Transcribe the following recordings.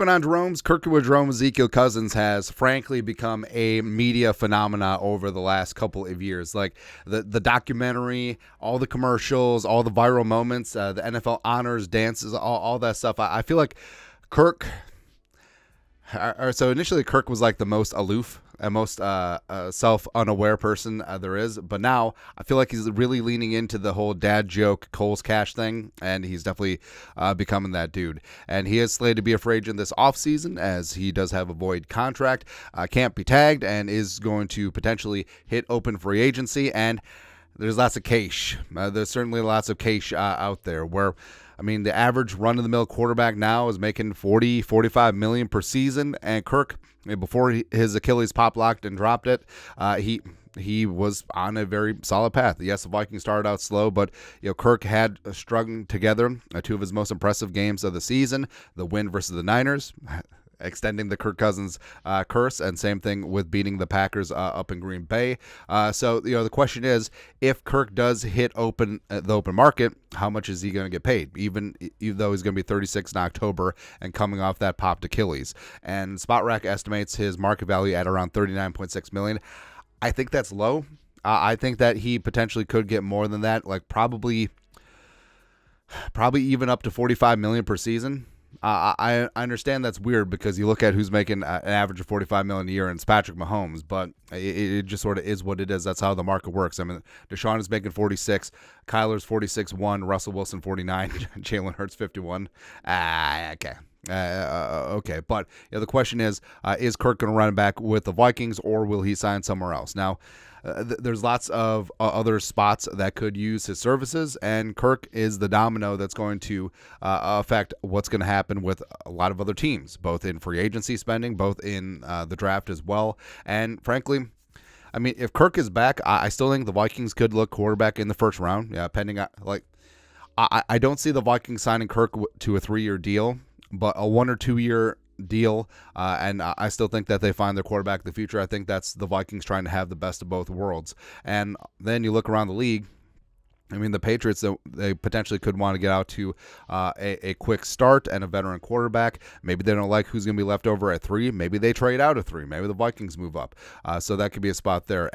going on, Jerome's? Kirk with Jerome. Ezekiel Cousins has frankly become a media phenomena over the last couple of years. Like the documentary, all the commercials, all the viral moments, the NFL honors, dances, all that stuff. I feel like Kirk. So initially, Kirk was like the most aloof and most self-unaware person there is. But now I feel like he's really leaning into the whole dad joke, Cole's Cash thing, and he's definitely becoming that dude. And he is slated to be a free agent this offseason, as he does have a void contract, can't be tagged, and is going to potentially hit open free agency. And there's lots of cash. There's certainly lots of cash out there where, I mean, the average run-of-the-mill quarterback now is making $40-45 million per season, and Kirk, before his Achilles pop-locked and dropped it, he was on a very solid path. Yes, the Vikings started out slow, but Kirk had strung together two of his most impressive games of the season, the win versus the Niners, extending the Kirk Cousins curse, and same thing with beating the Packers up in Green Bay. So the question is, if Kirk does hit the open market, how much is he going to get paid? Even though he's going to be 36 in October and coming off that popped Achilles. And SpotRack estimates his market value at around $39.6 million. I think that's low. I think that he potentially could get more than that, like probably even up to $45 million per season. I understand that's weird because you look at who's making an average of $45 million a year, and it's Patrick Mahomes, but it just sort of is what it is. That's how the market works. I mean, Deshaun is making 46, Kyler's 46.1, Russell Wilson 49, Jalen Hurts 51. Okay. Okay, but the question is Kirk going to run back with the Vikings, or will he sign somewhere else? Now, there's lots of other spots that could use his services, and Kirk is the domino that's going to affect what's going to happen with a lot of other teams, both in free agency spending, both in the draft as well. And frankly, I mean, if Kirk is back, I still think the Vikings could look quarterback in the first round. Yeah, pending I don't see the Vikings signing Kirk to a 3-year deal, but a 1 or 2 year deal, and I still think that they find their quarterback in the future. I think that's the Vikings trying to have the best of both worlds. And then you look around the league. I mean, the Patriots, they potentially could want to get out to a quick start and a veteran quarterback. Maybe they don't like who's going to be left over at 3. Maybe they trade out at 3. Maybe the Vikings move up. So that could be a spot there.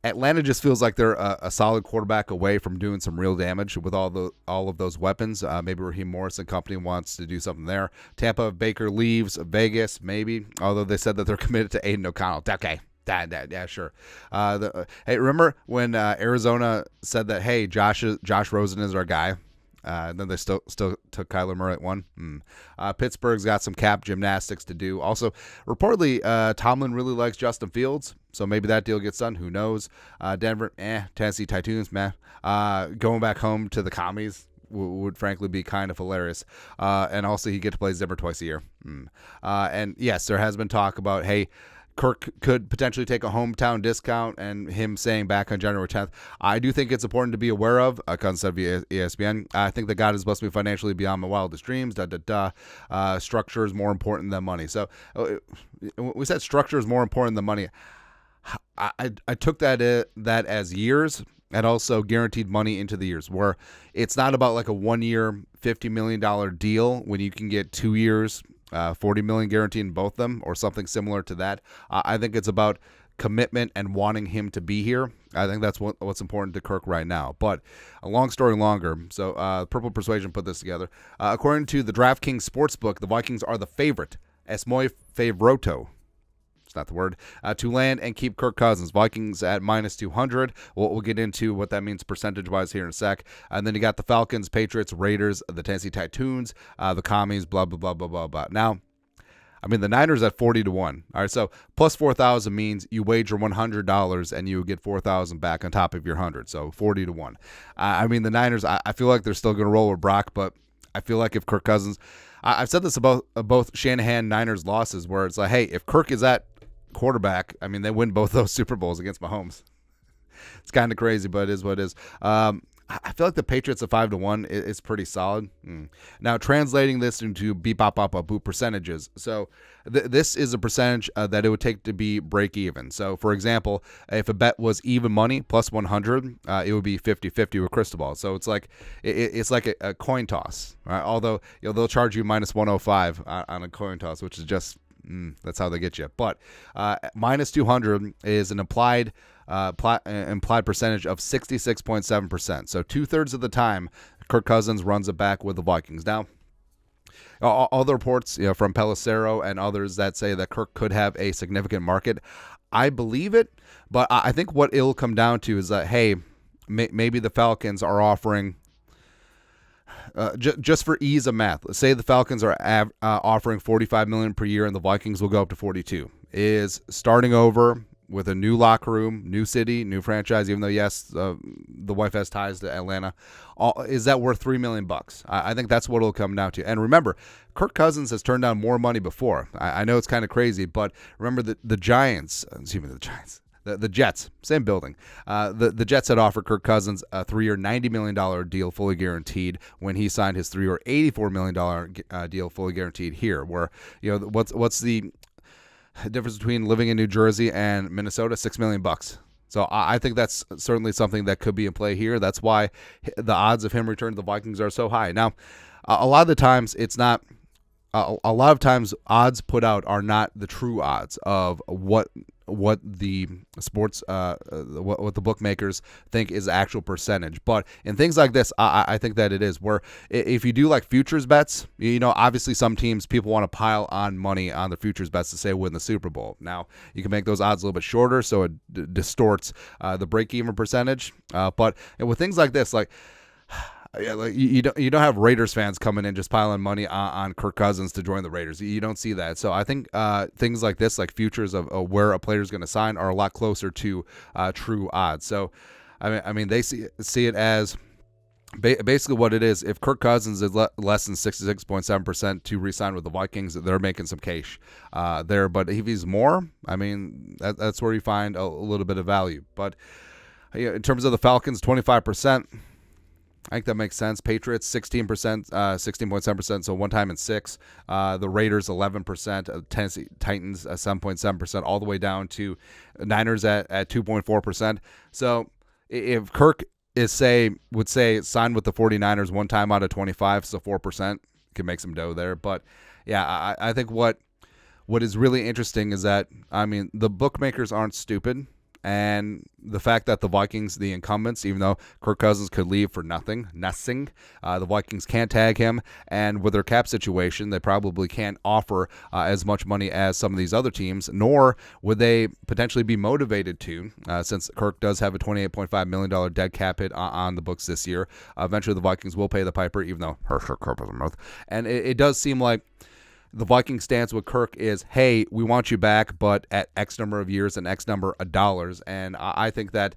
Atlanta just feels like they're a solid quarterback away from doing some real damage with all of those weapons. Maybe Raheem Morris and company wants to do something there. Tampa, Baker leaves. Vegas, maybe, although they said that they're committed to Aiden O'Connell. Okay. Yeah, sure. Hey, remember when Arizona said that, hey, Josh Rosen is our guy? And then they still took Kyler Murray at 1. Pittsburgh's got some cap gymnastics to do. Also, reportedly, Tomlin really likes Justin Fields, so maybe that deal gets done. Who knows? Denver, Tennessee Titans, man. Going back home to the commies would frankly be kind of hilarious. And also, he get to play Zimmer twice a year. And yes, there has been talk about, hey, Kirk could potentially take a hometown discount, and him saying back on January 10th, I do think it's important to be aware of, concept via ESPN. I think that God is blessed me financially beyond my wildest dreams. Structure is more important than money. So we said structure is more important than money. I took that as years, and also guaranteed money into the years, where it's not about like a 1-year $50 million deal when you can get 2 years, $40 million guaranteed in both of them, or something similar to that. I think it's about commitment and wanting him to be here. I think that's what's important to Kirk right now. But a long story longer. So Purple Persuasion put this together. According to the Draft Kings Sportsbook, the Vikings are the favorite. Es muy favorito. It's not the word, to land and keep Kirk Cousins. Vikings at minus 200. We'll get into what that means percentage-wise here in a sec. And then you got the Falcons, Patriots, Raiders, the Tennessee Titans, the Commies, blah, blah, blah, blah, blah, blah. Now, I mean, the Niners at 40-1. All right, so plus 4,000 means you wager $100 and you get 4,000 back on top of your 100. So 40-1. I mean, the Niners, I feel like they're still going to roll with Brock, but I feel like if Kirk Cousins, I've said this about both Shanahan Niners losses, where it's like, hey, if Kirk is at quarterback, I mean, they win both those Super Bowls against Mahomes. It's kind of crazy, but it is what it is. I feel like the Patriots at 5-1 is pretty solid. Now, translating this into beep bop bop bop boop percentages. So this is a percentage that it would take to be break even. So, for example, if a bet was even money plus 100, it would be 50-50 with Cristobal. So it's like a coin toss. Right? Although they'll charge you minus 105 on a coin toss, which is just that's how they get you. But minus 200 is an implied percentage of 66.7%. So 2/3 of the time, Kirk Cousins runs it back with the Vikings. Now, all the reports from Pelissero and others that say that Kirk could have a significant market, I believe it. But I think what it'll come down to is that, hey, maybe the Falcons are offering, just for ease of math, let's say the Falcons are offering $45 million per year and the Vikings will go up to 42. Is starting over with a new locker room, new city, new franchise, even though, yes, the wife has ties to Atlanta, is that worth $3 million? I think that's what it'll come down to. And remember, Kirk Cousins has turned down more money before. I know it's kind of crazy, but remember the Jets, same building. The Jets had offered Kirk Cousins a 3-year, $90 million deal fully guaranteed when he signed his 3-year, $84 million deal fully guaranteed here, where, what's the difference between living in New Jersey and Minnesota? $6 million. So I think that's certainly something that could be in play here. That's why the odds of him returning to the Vikings are so high. Now, a lot of the times it's not. A lot of times odds put out are not the true odds of what the sports what the bookmakers think is actual percentage. But in things like this, I think that it is, where if you do like futures bets, obviously some teams, people want to pile on money on the futures bets to say win the Super Bowl. Now you can make those odds a little bit shorter, so it distorts the break-even percentage. But with things like this, like you don't have Raiders fans coming in just piling money on Kirk Cousins to join the Raiders. You don't see that. So I think things like this, like futures of where a player is going to sign, are a lot closer to true odds. So I mean they see it as basically what it is. If Kirk Cousins is less than 66.7% to re-sign with the Vikings, they're making some cash there. But if he's more, I mean that's where you find a little bit of value. But in terms of the Falcons, 25%. I think that makes sense. Patriots 16%, 16.7%, so one time in 6. The Raiders 11%, Tennessee Titans 7.7%, all the way down to Niners at 2.4%. So if Kirk would say sign with the 49ers one time out of 25, so 4%, can make some dough there. But yeah, I think what is really interesting is that, I mean, the bookmakers aren't stupid. And the fact that the Vikings, the incumbents, even though Kirk Cousins could leave for nothing, the Vikings can't tag him. And with their cap situation, they probably can't offer as much money as some of these other teams, nor would they potentially be motivated to, since Kirk does have a $28.5 million dead cap hit on the books this year. Eventually, the Vikings will pay the piper, even though Herschel Kirk is a mouth. And it does seem like the Vikings stance with Kirk is, hey, we want you back, but at X number of years and X number of dollars. And I think that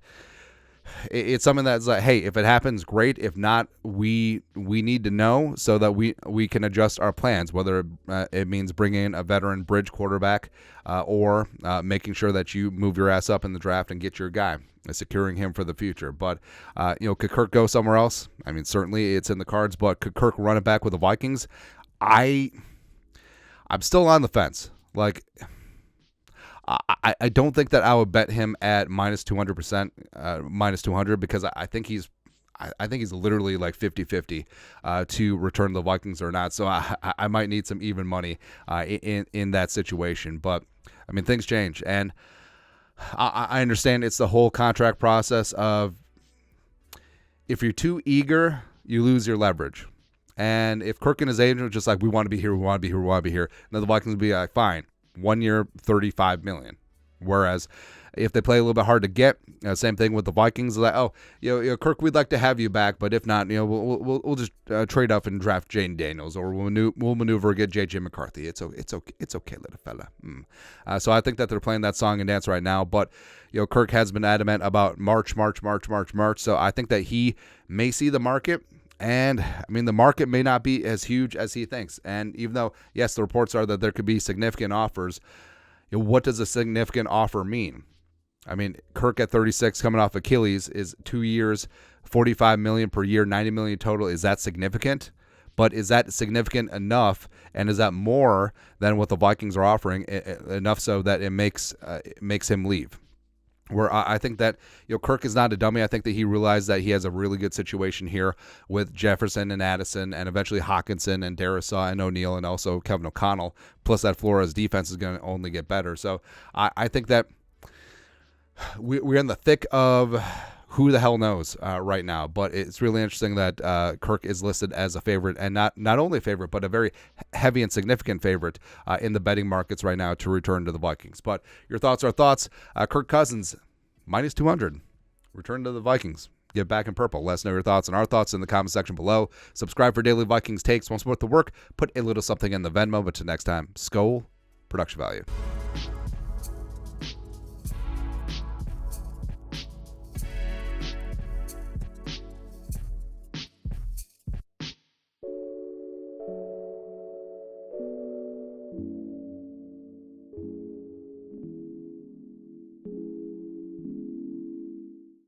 it's something that's like, hey, if it happens, great. If not, we need to know so that we can adjust our plans, whether it means bringing in a veteran bridge quarterback or making sure that you move your ass up in the draft and get your guy, securing him for the future. But, could Kirk go somewhere else? I mean, certainly it's in the cards, but could Kirk run it back with the Vikings? I'm still on the fence. Like, I don't think that I would bet him at minus 200%, minus 200, because I think he's literally like 50-50 to return the Vikings or not. So I might need some even money in that situation. But I mean, things change, and I understand it's the whole contract process of, if you're too eager, you lose your leverage. And if Kirk and his agent are just like, we want to be here, we want to be here, we want to be here, then the Vikings would be like, fine, 1 year, $35 million. Whereas if they play a little bit hard to get, same thing with the Vikings, like, oh, Kirk, we'd like to have you back, but if not, we'll just trade up and draft Jane Daniels, or we'll maneuver get J.J. McCarthy. It's okay, little fella. So I think that they're playing that song and dance right now. But Kirk has been adamant about March. So I think that he may see the market. And, I mean, the market may not be as huge as he thinks. And even though, yes, the reports are that there could be significant offers, what does a significant offer mean? I mean, Kirk at 36 coming off Achilles is 2 years, $45 million per year, $90 million total, is that significant? But is that significant enough, and is that more than what the Vikings are offering, enough so that it makes him leave? Where I think that Kirk is not a dummy. I think that he realized that he has a really good situation here with Jefferson and Addison and eventually Hawkinson and Darisaw and O'Neal and also Kevin O'Connell. Plus that Flores defense is going to only get better. So I think that we're in the thick of who the hell knows right now. But it's really interesting that Kirk is listed as a favorite, and not only a favorite, but a very heavy and significant favorite in the betting markets right now to return to the Vikings. But your thoughts are thoughts. Kirk Cousins, minus 200. Return to the Vikings. Get back in purple. Let us know your thoughts and our thoughts in the comment section below. Subscribe for daily Vikings takes. Once more the work, put a little something in the Venmo. But till next time, Skol, production value.